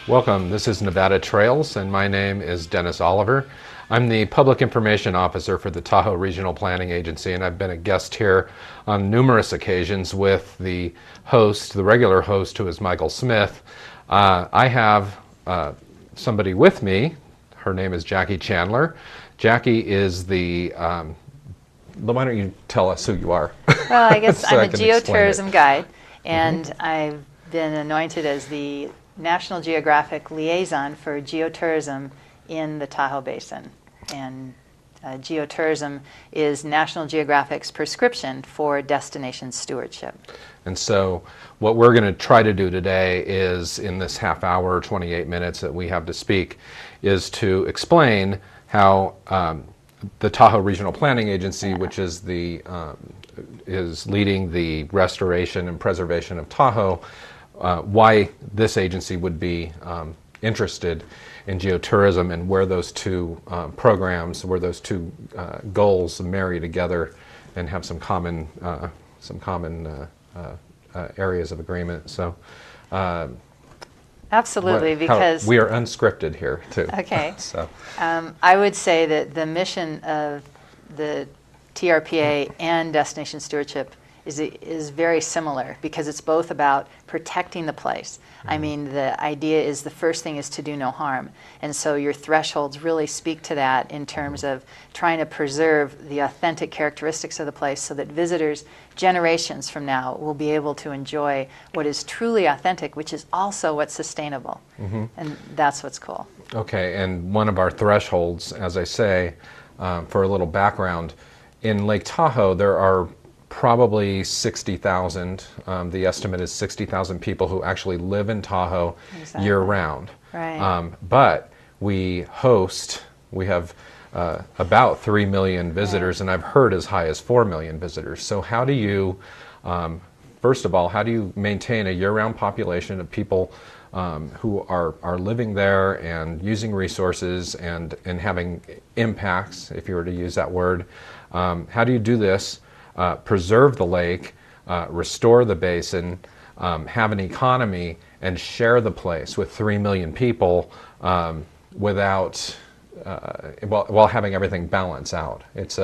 Welcome. This is Nevada Trails, and my name is Dennis Oliver. I'm the Public Information Officer for the Tahoe Regional Planning Agency, and I've been a guest here on numerous occasions with the host, the regular host, who is Michael Smith. I have somebody with me. Her name is Jackie Chandler. Jackie is the why don't you tell us who you are? Well, I guess So I I'm a can explain geotourism guide, and I've been anointed as the National Geographic Liaison for Geotourism in the Tahoe Basin. And Geotourism is National Geographic's prescription for destination stewardship. And so what we're going to try to do today is, in this half hour, 28 minutes that we have to speak, is to explain how the Tahoe Regional Planning Agency, which is the is leading the restoration and preservation of Tahoe, why this agency would be interested in geotourism, and where those two programs, where those two goals marry together and have some common areas of agreement. So Absolutely, because we are unscripted here too. Okay. So I would say that the mission of the TRPA and destination stewardship is very similar, because it's both about protecting the place. I mean, the idea is the first thing is to do no harm. And so your thresholds really speak to that in terms of trying to preserve the authentic characteristics of the place so that visitors generations from now will be able to enjoy what is truly authentic, which is also what's sustainable. And that's what's cool. Okay, and one of our thresholds, as I say, for a little background, in Lake Tahoe there are probably 60,000. The estimate is 60,000 people who actually live in Tahoe year-round. Right. But we have about 3 million visitors, and I've heard as high as 4 million visitors. So how do you, first of all, how do you maintain a year-round population of people who are living there and using resources and having impacts, if you were to use that word? How do you do this? Preserve the lake, restore the basin, have an economy, and share the place with 3 million people without, while having everything balance out. It's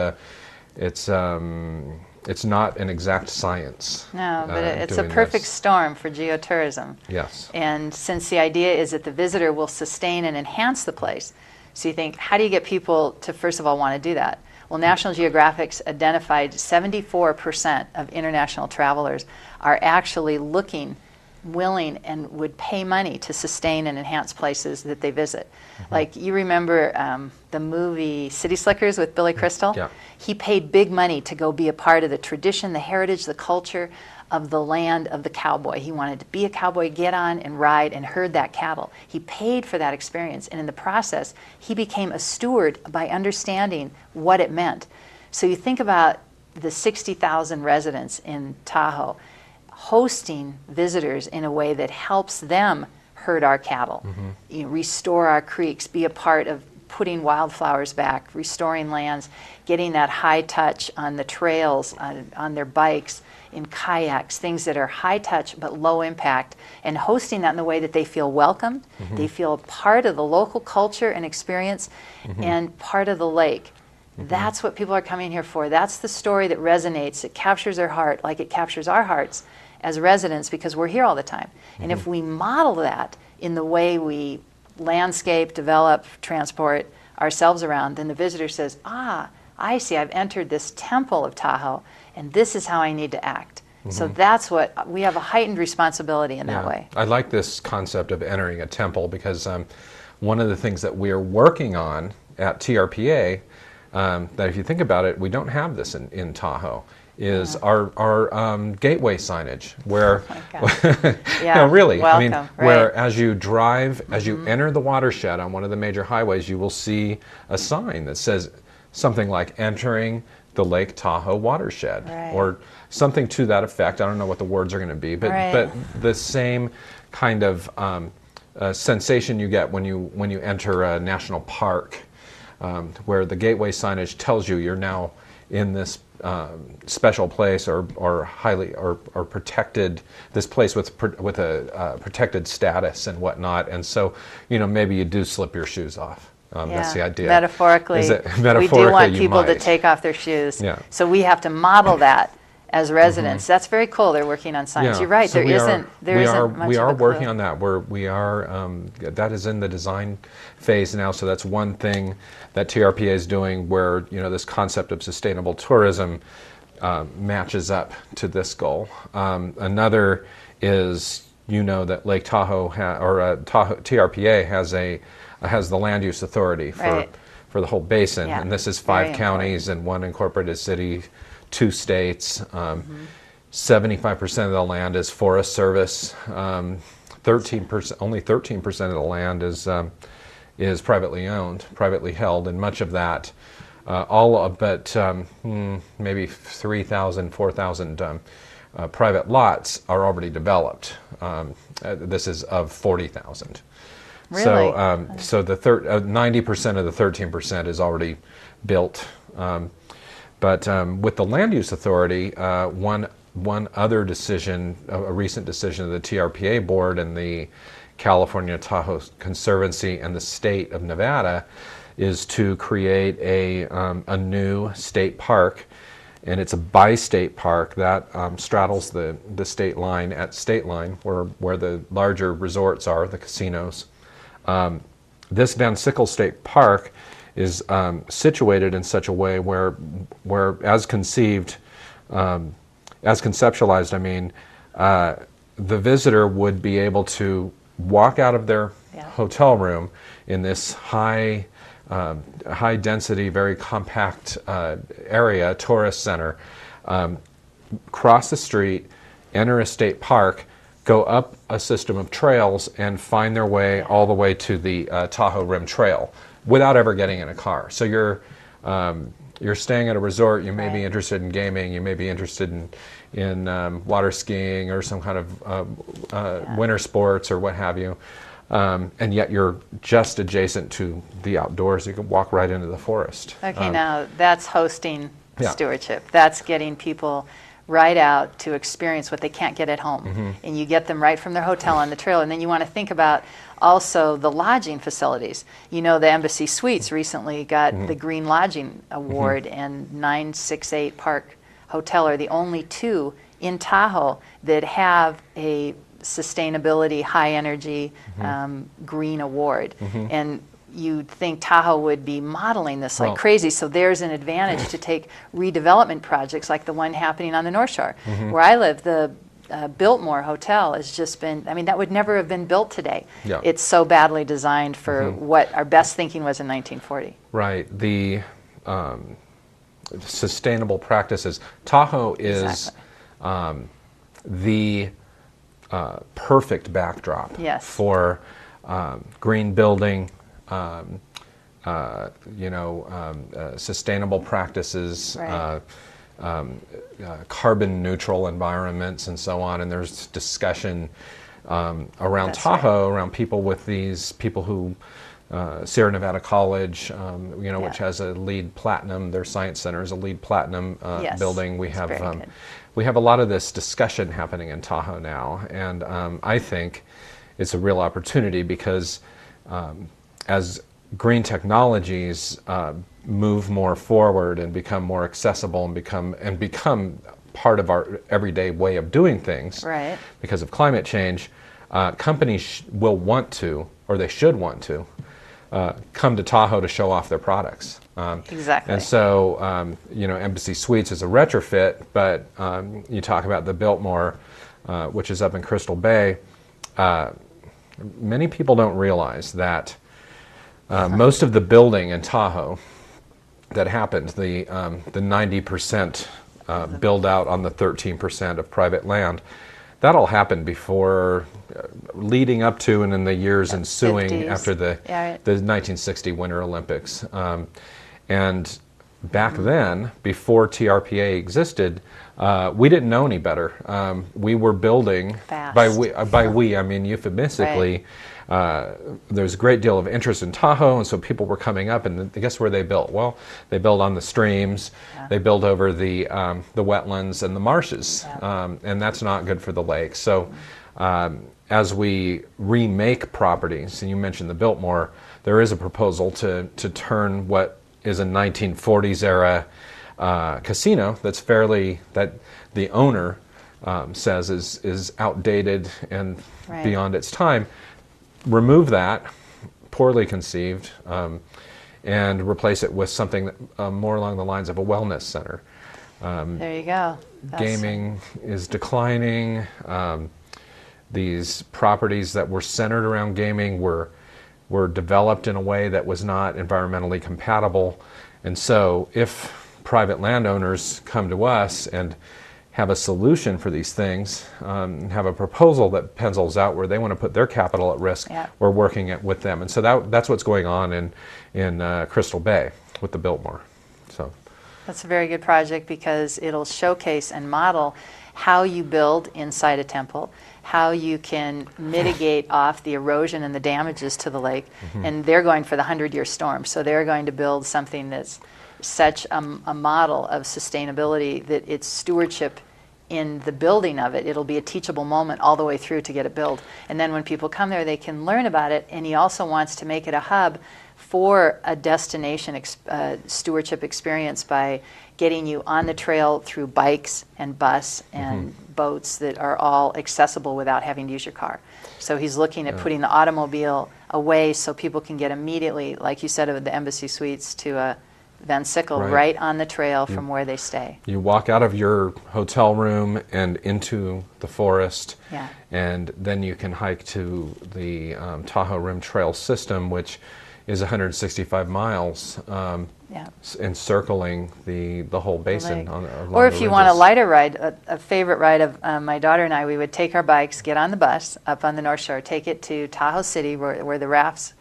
not an exact science. No, but it's a perfect storm for geotourism. Yes. And since the idea is that the visitor will sustain and enhance the place, so you think, how do you get people to, first of all, want to do that? Well, National Geographic's identified 74% of international travelers are actually looking, willing, and would pay money to sustain and enhance places that they visit. Like, you remember the movie City Slickers with Billy Crystal? Yeah. He paid big money to go be a part of the tradition, the heritage, the culture of the land of the cowboy. He wanted to be a cowboy, get on and ride and herd that cattle. He paid for that experience, and in the process, he became a steward by understanding what it meant. So you think about the 60,000 residents in Tahoe hosting visitors in a way that helps them herd our cattle, restore our creeks, be a part of putting wildflowers back, restoring lands, getting that high touch on the trails, on their bikes, in kayaks, things that are high touch but low impact, and hosting that in the way that they feel welcomed, they feel part of the local culture and experience, and part of the lake. That's what people are coming here for. That's the story that resonates. It captures their heart like it captures our hearts as residents, because we're here all the time. And if we model that in the way we landscape, develop, transport ourselves around, then the visitor says, I see, I've entered this temple of Tahoe, and this is how I need to act. So that's what, we have a heightened responsibility in that way. I like this concept of entering a temple, because one of the things that we're working on at TRPA, that if you think about it, we don't have this in Tahoe, is our gateway signage, where, no, really, welcome, I mean, where as you drive, as you enter the watershed on one of the major highways, you will see a sign that says something like "Entering the Lake Tahoe Watershed," or something to that effect. I don't know what the words are going to be, but the same kind of sensation you get when you enter a national park, where the gateway signage tells you you're now in this special place or highly or protected, this place with a protected status and whatnot, and so maybe you do slip your shoes off. That's the idea. Metaphorically, we do want people to take off their shoes. Yeah. So we have to model that as residents. That's very cool. They're working on science. Yeah. You're right. So there isn't much we of are a working clue. on that. We are that is in the design phase now. So that's one thing that TRPA is doing, where this concept of sustainable tourism matches up to this goal. Another is that Lake Tahoe Tahoe TRPA has the land use authority for the whole basin, and this is 5 counties and 1 incorporated city, 2 states. 75% of the land is Forest Service. 13%, only 13% of the land is privately owned, privately held, and much of that, maybe 3,000, 4,000 private lots are already developed. This is of 40,000. Really? So the 90% of the 13% is already built. But with the Land Use Authority, one other decision, a recent decision of the TRPA board and the California Tahoe Conservancy and the state of Nevada, is to create a new state park, and it's a bi-state park that straddles the state line at State Line, where the larger resorts are, the casinos. This Van Sickle State Park is situated in such a way where as conceived, as conceptualized, the visitor would be able to walk out of their hotel room in this high density, very compact area, tourist center, cross the street, enter a state park, go up a system of trails, and find their way all the way to the Tahoe Rim Trail without ever getting in a car. So you're staying at a resort. You may be interested in gaming. You may be interested in water skiing or some kind of winter sports or what have you. And yet you're just adjacent to the outdoors. You can walk right into the forest. Okay, now that's hosting stewardship. That's getting people right out to experience what they can't get at home. And you get them right from their hotel on the trail. And then you want to think about also the lodging facilities. The Embassy Suites recently got the Green Lodging Award, and 968 Park Hotel are the only 2 in Tahoe that have a sustainability, high energy, green award. And you'd think Tahoe would be modeling this like crazy, so there's an advantage to take redevelopment projects like the one happening on the North Shore. Where I live, the Biltmore Hotel has just been, that would never have been built today. It's so badly designed for what our best thinking was in 1940. Right. The sustainable practices. Tahoe is the perfect backdrop for green building, sustainable practices, carbon neutral environments, and so on. And there's discussion around Tahoe, around people who Sierra Nevada College, which has a LEED Platinum. Their science center is a LEED Platinum building. We have a lot of this discussion happening in Tahoe now, and I think it's a real opportunity because as green technologies move more forward and become more accessible and become part of our everyday way of doing things, because of climate change, companies will want to, or they should want to, come to Tahoe to show off their products. And so, Embassy Suites is a retrofit, but you talk about the Biltmore, which is up in Crystal Bay. Many people don't realize that most of the building in Tahoe that happened, the 90% build out on the 13% of private land, that all happened before, leading up to and in the years ensuing 50s. After the 1960 Winter Olympics. And back then, before TRPA existed, we didn't know any better. We were building, fast. by we I mean euphemistically, there's a great deal of interest in Tahoe, and so people were coming up, and guess where they built? Well, they built on the streams, they built over the wetlands and the marshes, and that's not good for the lake. So as we remake properties, and you mentioned the Biltmore, there is a proposal to turn what is a 1940s era casino that the owner says is outdated and beyond its time, remove that, poorly conceived, and replace it with something that, more along the lines of a wellness center. There you go. Gaming is declining. These properties that were centered around gaming were developed in a way that was not environmentally compatible. And so if private landowners come to us and have a solution for these things, have a proposal that pencils out where they want to put their capital at risk, we're working it with them. And so that's what's going on in Crystal Bay with the Biltmore. So that's a very good project because it'll showcase and model how you build inside a temple, how you can mitigate off the erosion and the damages to the lake. And they're going for the 100-year storm, so they're going to build something that's such a model of sustainability that it's stewardship in the building of it. It'll be a teachable moment all the way through to get it built. And then when people come there, they can learn about it. And he also wants to make it a hub for a destination stewardship experience by getting you on the trail through bikes and bus and boats that are all accessible without having to use your car. So he's looking at putting the automobile away so people can get immediately, like you said, of the Embassy Suites to a Van Sickle right on the trail from where they stay. You walk out of your hotel room and into the forest, and then you can hike to the Tahoe Rim Trail system, which is 165 miles encircling the whole basin. Or if you want a lighter ride, a favorite ride of my daughter and I, we would take our bikes, get on the bus up on the North Shore, take it to Tahoe City where the rafts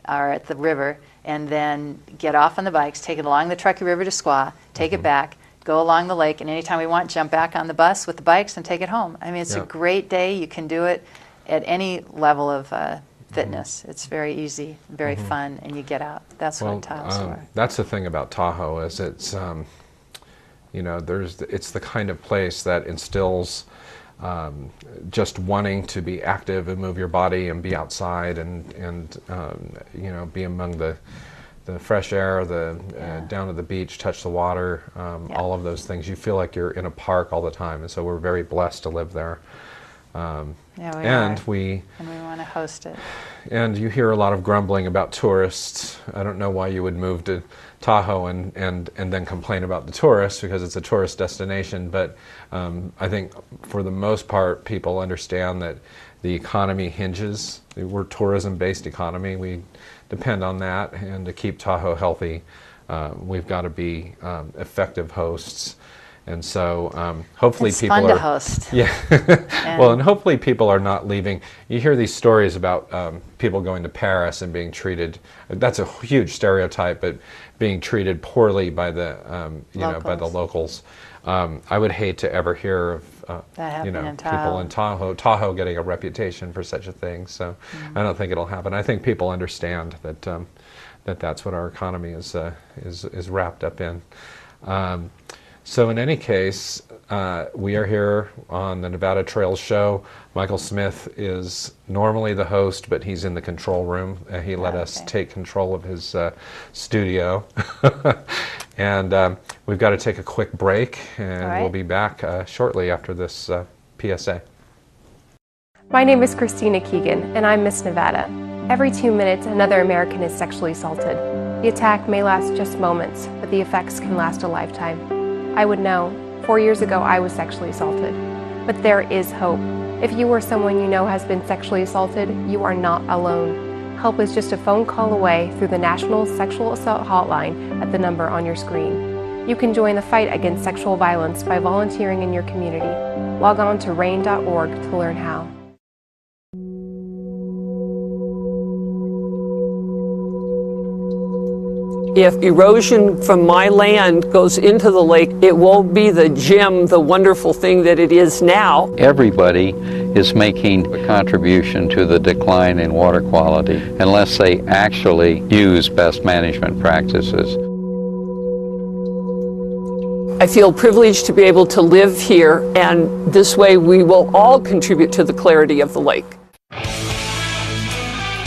are at the river, and then get off on the bikes, take it along the Truckee River to Squaw, take it back, go along the lake, and anytime we want, jump back on the bus with the bikes and take it home. I mean, it's a great day. You can do it at any level of fitness. It's very easy, very fun, and you get out. That's what Tahoe's for. That's the thing about Tahoe is it's, it's the kind of place that instills just wanting to be active and move your body and be outside and be among the fresh air, down to the beach, touch the water, all of those things. You feel like you're in a park all the time, and so we're very blessed to live there. We want to host it. And you hear a lot of grumbling about tourists. I don't know why you would move to Tahoe and then complain about the tourists, because it's a tourist destination, but I think for the most part people understand that the economy hinges. We're a tourism-based economy. We depend on that, and to keep Tahoe healthy, we've got to be effective hosts. And so hopefully it's people fun are to host. Well, and hopefully people are not leaving. You hear these stories about people going to Paris and being treated. That's a huge stereotype, but being treated poorly by the by the locals. I would hate to ever hear of people in Tahoe getting a reputation for such a thing. So I don't think it'll happen. I think people understand that that's what our economy is wrapped up in. So in any case, we are here on the Nevada Trails Show. Michael Smith is normally the host, but he's in the control room. He let us take control of his studio. And we've got to take a quick break, and we'll be back shortly after this PSA. My name is Christina Keegan, and I'm Miss Nevada. Every 2 minutes, another American is sexually assaulted. The attack may last just moments, but the effects can last a lifetime. I would know. 4 years ago, I was sexually assaulted. But there is hope. If you or someone you know has been sexually assaulted, you are not alone. Help is just a phone call away through the National Sexual Assault Hotline at the number on your screen. You can join the fight against sexual violence by volunteering in your community. Log on to RAIN.org to learn how. If erosion from my land goes into the lake, it won't be the gem, the wonderful thing that it is now. Everybody is making a contribution to the decline in water quality unless they actually use best management practices. I feel privileged to be able to live here, and this way we will all contribute to the clarity of the lake.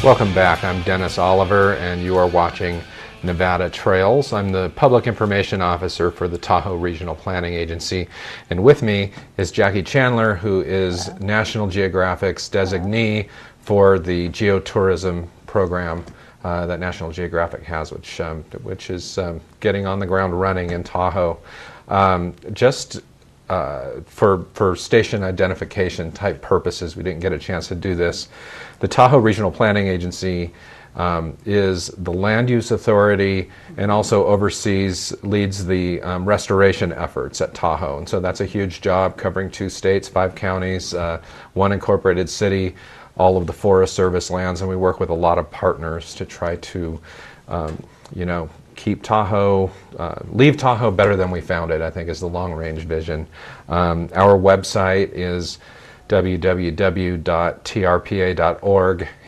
Welcome back. I'm Dennis Oliver, and you are watching Nevada Trails. I'm the Public Information Officer for the Tahoe Regional Planning Agency, and with me is Jackie Chandler, who is National Geographic's designee for the Geotourism program that National Geographic has, which is getting on the ground running in Tahoe. Just for station identification type purposes, we didn't get a chance to do this. The Tahoe Regional Planning Agency is the land use authority and also leads the restoration efforts at Tahoe. And so that's a huge job covering 2 states, 5 counties, 1 incorporated city, all of the Forest Service lands, and we work with a lot of partners to try to, keep Tahoe, leave Tahoe better than we found it, I think is the long-range vision. Our website is www.trpa.org,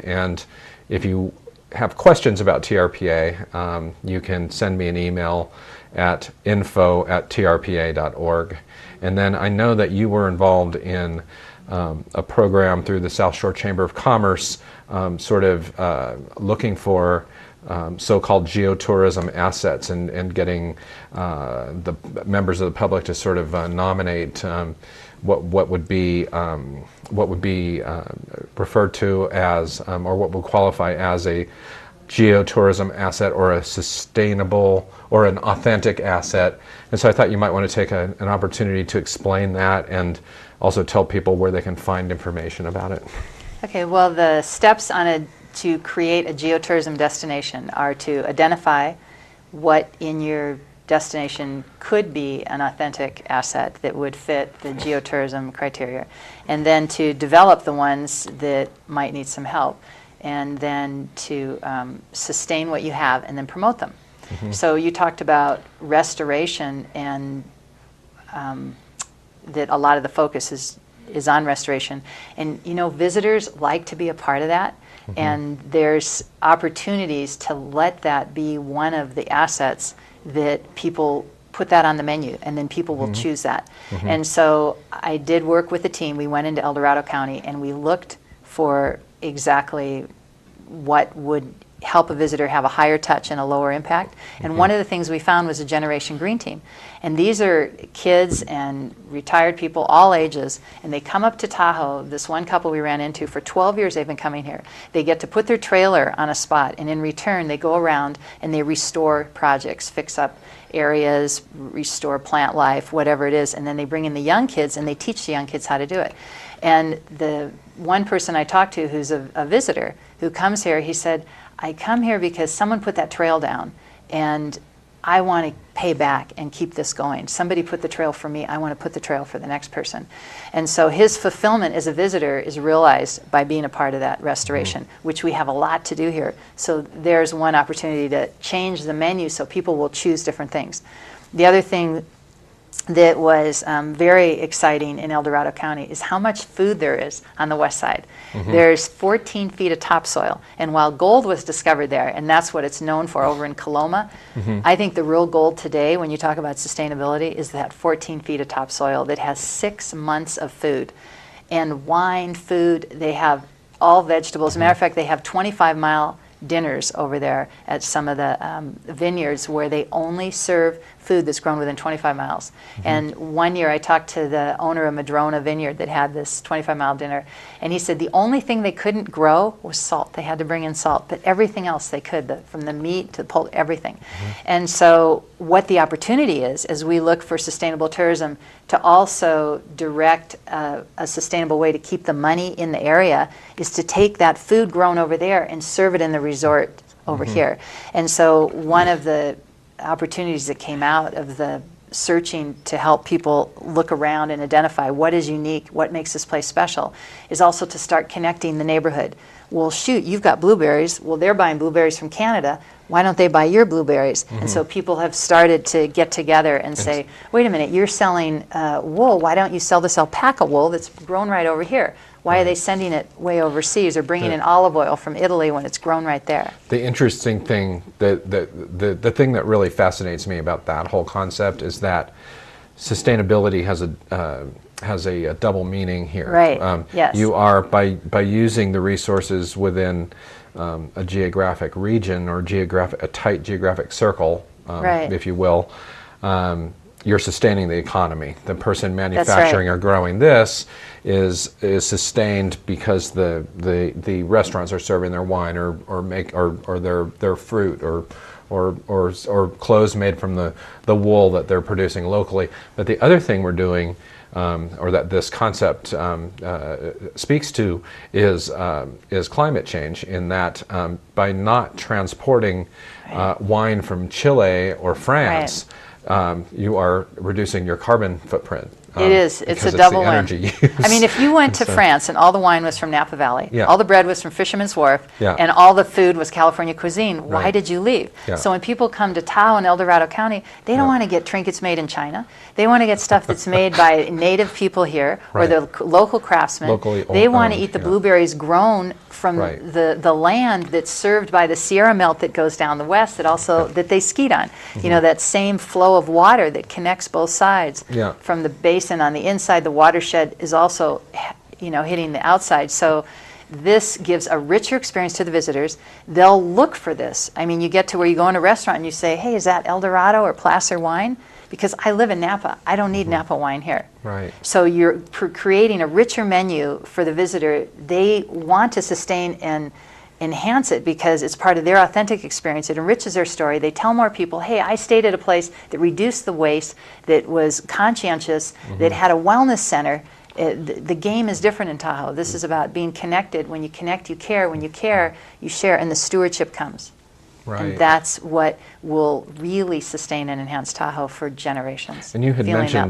and if you have questions about TRPA, you can send me an email at info@trpa.org. And then I know that you were involved in a program through the South Shore Chamber of Commerce, looking for so-called geotourism assets and getting the members of the public to sort of nominate what would be referred to as or what would qualify as a geotourism asset or a sustainable or an authentic asset. And so I thought you might want to take an opportunity to explain that and also tell people where they can find information about it. Okay, well, the steps to create a geotourism destination are to identify what in your destination could be an authentic asset that would fit the geotourism criteria, and then to develop the ones that might need some help, and then to sustain what you have and then promote them. Mm-hmm. So you talked about restoration, and that a lot of the focus is on restoration, and visitors like to be a part of that. Mm-hmm. And there's opportunities to let that be one of the assets that people put that on the menu, and then people will choose that. Mm-hmm. And so I did work with the team. We went into El Dorado County and we looked for exactly what would help a visitor have a higher touch and a lower impact. And one of the things we found was a Generation Green team. And these are kids and retired people, all ages, and they come up to Tahoe. This one couple we ran into, for 12 years they've been coming here. They get to put their trailer on a spot, and in return they go around and they restore projects, fix up areas, restore plant life, whatever it is, and then they bring in the young kids and they teach the young kids how to do it. And the one person I talked to who's a visitor who comes here, he said, I come here because someone put that trail down and I want to pay back and keep this going. Somebody put the trail for me, I want to put the trail for the next person. And so his fulfillment as a visitor is realized by being a part of that restoration, which we have a lot to do here. So there's one opportunity to change the menu so people will choose different things. The other thing that was very exciting in El Dorado County is how much food there is on the west side. Mm-hmm. There's 14 feet of topsoil, and while gold was discovered there, and that's what it's known for over in Coloma, I think the real gold today, when you talk about sustainability, is that 14 feet of topsoil that has 6 months of food. And wine, food, they have all vegetables. As a matter of fact, they have 25-mile dinners over there at some of the vineyards where they only serve food that's grown within 25 miles. And one year I talked to the owner of Madrona Vineyard that had this 25-mile dinner, and he said the only thing they couldn't grow was salt. They had to bring in salt, but everything else they could, from the meat to the poultry, everything. And so what the opportunity is, as we look for sustainable tourism, to also direct a sustainable way to keep the money in the area, is to take that food grown over there and serve it in the resort over here. And so one of the opportunities that came out of the searching to help people look around and identify what is unique, what makes this place special, is also to start connecting the neighborhood. well, shoot, you've got blueberries. Well, they're buying blueberries from Canada. Why don't they buy your blueberries? And so people have started to get together and say, wait a minute, you're selling wool. Why don't you sell this alpaca wool that's grown right over here? Why are they sending it way overseas or bringing in olive oil from Italy when it's grown right there? The interesting thing, the thing that really fascinates me about that whole concept is that sustainability has a double meaning here. Right. Yes. You are by using the resources within a geographic region or a tight geographic circle, Right. if you will. You're sustaining the economy. The person manufacturing or growing this is sustained because the restaurants are serving their wine or their fruit or clothes made from the wool that they're producing locally. But the other thing we're doing, or that this concept speaks to, is climate change. In that by not transporting wine from Chile or France. You are reducing your carbon footprint. It is. It's a the double win. energy use. I mean, if you went to France and all the wine was from Napa Valley, Yeah. all the bread was from Fisherman's Wharf, Yeah. and all the food was California cuisine, why Right. did you leave? Yeah. So when people come to Tahoe and El Dorado County, they don't want to get trinkets made in China. They want to get stuff that's made by native people here or Right. the local craftsmen. Locally They want to owned, eat the yeah. blueberries grown from Right. the land that's served by the Sierra Melt that goes down the west that they skied on. You know, that same flow of water that connects both sides. Yeah. From the basin on the inside, the watershed is also, hitting the outside. So this gives a richer experience to the visitors. They'll look for this. I mean, you get to where you go in a restaurant and you say, hey, is that El Dorado or Placer wine? Because I live in Napa. I don't need Napa wine here. Right. So you're creating a richer menu for the visitor. They want to sustain and enhance it because it's part of their authentic experience. It enriches their story. They tell more people, hey, I stayed at a place that reduced the waste, that was conscientious, that had a wellness center. The game is different in Tahoe. This is about being connected. When you connect, you care. When you care, you share, and the stewardship comes. Right. And that's what will really sustain and enhance Tahoe for generations. And you had Feeling that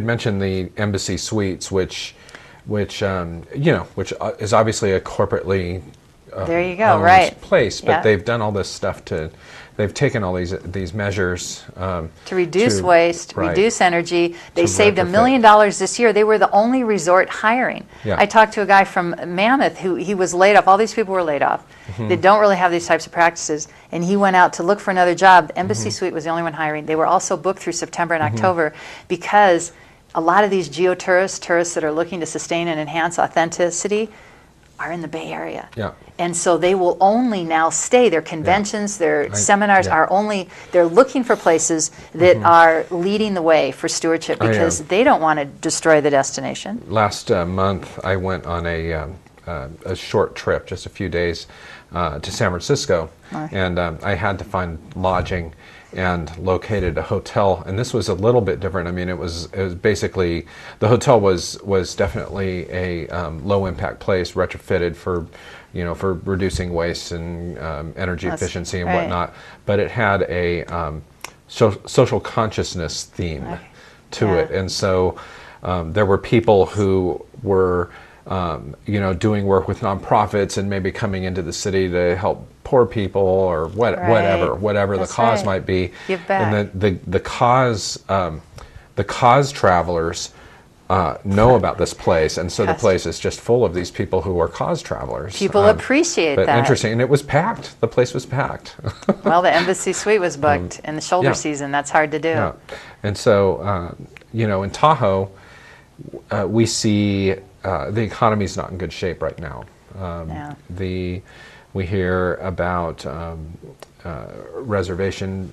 mentioned love. the Embassy Suites, which is obviously a corporately There you go, owned right. place, but Yeah. they've done all this stuff they've taken all these measures to reduce waste, right. reduce energy. They To saved $1 retrofit. million this year. They were the only resort hiring. Yeah. I talked to a guy from Mammoth who he was laid off. All these people were laid off. They don't really have these types of practices. And he went out to look for another job. The Embassy Suite was the only one hiring. They were also booked through September and October because a lot of these geotourists, tourists that are looking to sustain and enhance authenticity, are in the Bay Area. Yeah. And so they will only now stay. Their conventions, their seminars yeah. are only, they're looking for places that are leading the way for stewardship because they don't want to destroy the destination. Last month, I went on a short trip, just a few days, to San Francisco, and I had to find lodging and located a hotel. And this was a little bit different. I mean, it was basically, the hotel was definitely a low impact place, retrofitted for reducing waste and energy efficiency and whatnot. But it had a social consciousness theme to it, and so there were people who were doing work with nonprofits and maybe coming into the city to help poor people or whatever That's the cause right. might be. Give back. And the cause travelers know about this place, and so the place is just full of these people who are cause travelers. People appreciate but that. Interesting, and it was packed. The place was packed. Well, the Embassy Suite was booked in the shoulder season. That's hard to do. Yeah. And so, in Tahoe, we see the economy's not in good shape right now. We hear about reservation,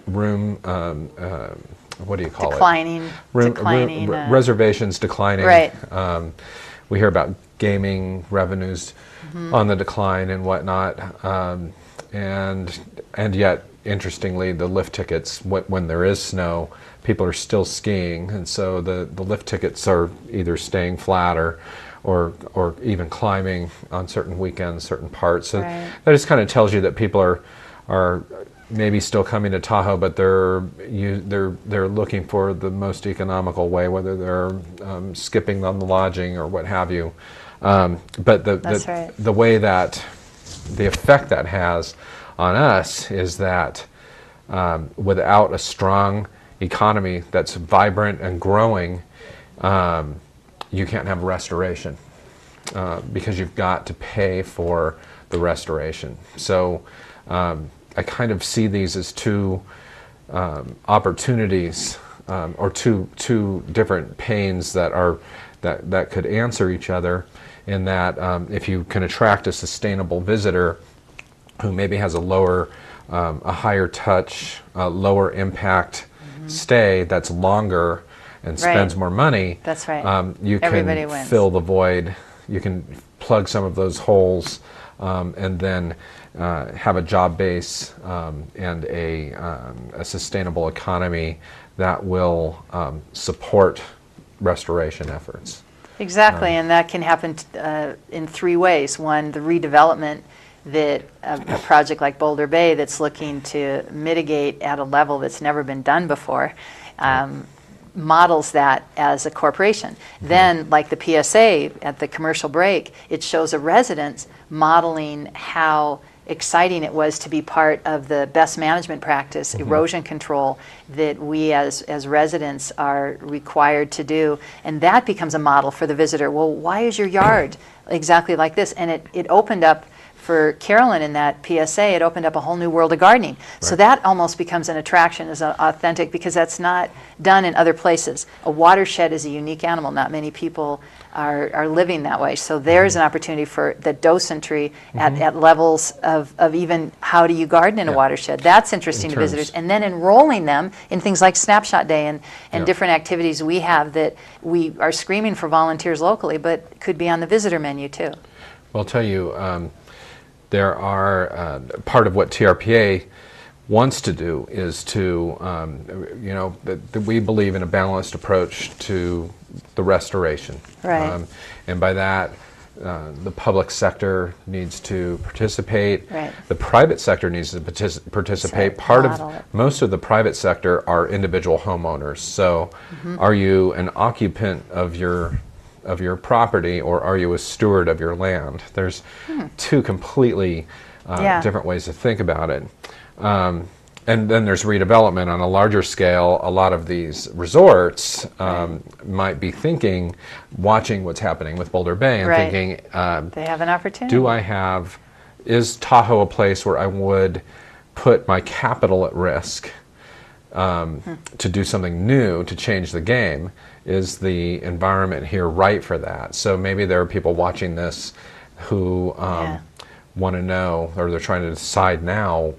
room. What do you call Declining. it? Reservations declining. Right. We hear about gaming revenues on the decline and whatnot, and yet, interestingly, the lift tickets, when there is snow, people are still skiing, and so the lift tickets are either staying flat or even climbing on certain weekends, certain parts. So that just kind of tells you that people are maybe still coming to Tahoe, but they're looking for the most economical way, whether they're skipping on the lodging or what have you. But That's right. the way that the effect that has on us is that without a strong economy that's vibrant and growing, you can't have restoration because you've got to pay for the restoration. So I kind of see these as two opportunities or two different pains that could answer each other, in that if you can attract a sustainable visitor who maybe has a higher touch, lower impact stay that's longer and spends more money, That's right. You Everybody can wins. fill the void, you can plug some of those holes, and then have a job base and a sustainable economy that will support restoration efforts. Exactly, and that can happen in three ways. One, the redevelopment that a project like Boulder Bay that's looking to mitigate at a level that's never been done before models that as a corporation. Then, like the PSA at the commercial break, it shows a residence modeling how exciting it was to be part of the best management practice, erosion control, that we as residents are required to do. And that becomes a model for the visitor. Well, why is your yard exactly like this? And it opened up, for Carolyn in that PSA, it opened up a whole new world of gardening. Right. So that almost becomes an attraction as authentic, because that's not done in other places. A watershed is a unique animal. Not many people are living that way. So there's an opportunity for the docentry at levels of even how do you garden in a watershed. That's interesting to visitors. And then enrolling them in things like Snapshot Day and different activities we have that we are screaming for volunteers locally, but could be on the visitor menu too. Well, I'll tell you, there are part of what TRPA wants to do is to, that we believe in a balanced approach to the restoration. Right. And by that, the public sector needs to participate. Right. The private sector needs to participate. Most of the private sector are individual homeowners. So are you an occupant of your property, or are you a steward of your land? There's two completely different ways to think about it. And then there's redevelopment on a larger scale. A lot of these resorts might be watching what's happening with Boulder Bay and thinking, they have an opportunity. Is Tahoe a place where I would put my capital at risk to do something new, to change the game? Is the environment here right for that? So maybe there are people watching this who want to know, or they're trying to decide now,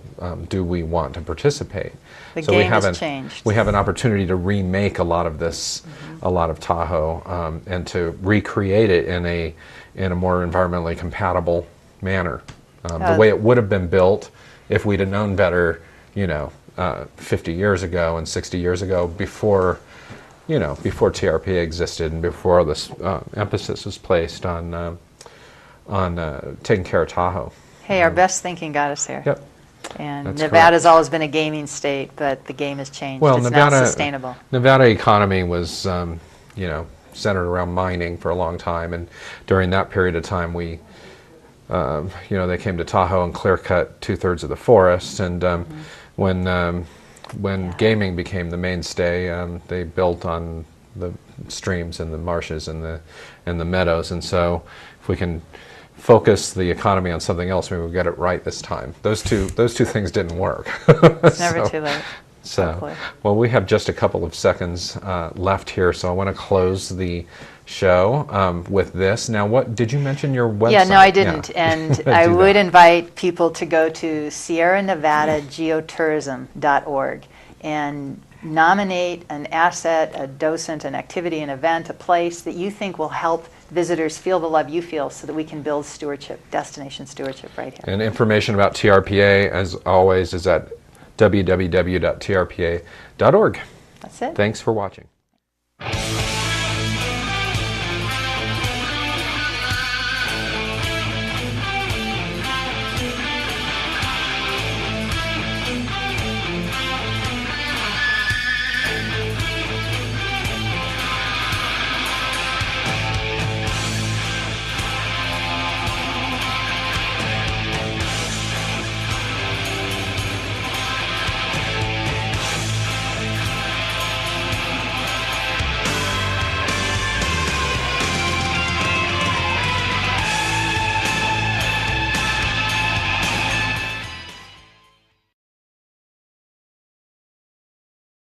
do we want to participate? The game has changed. We have an opportunity to remake a lot of this, a lot of Tahoe, and to recreate it in a more environmentally compatible manner. The way it would have been built if we'd have known better, 50 years ago and 60 years ago, before TRPA existed and before this emphasis was placed on taking care of Tahoe. Hey, our best thinking got us here. Yep. And That's Nevada's correct. always been a gaming state, but the game has changed. Well, it's now sustainable. Nevada economy was, centered around mining for a long time, and during that period of time, we, they came to Tahoe and clear-cut 2/3 of the forest, and when gaming became the mainstay, they built on the streams and the marshes and the meadows. And so, if we can focus the economy on something else, maybe we'll get it right this time. Those two things didn't work. It's never too late. So, well, we have just a couple of seconds left here, so I want to close the show with this. Now, what did you mention your website? Yeah, no, I didn't. Yeah. And I would invite people to go to Sierra Nevada Geotourism.org and nominate an asset, a docent, an activity, an event, a place that you think will help visitors feel the love you feel, so that we can build stewardship, destination stewardship right here. And information about TRPA, as always, is at www.trpa.org. That's it. Thanks for watching.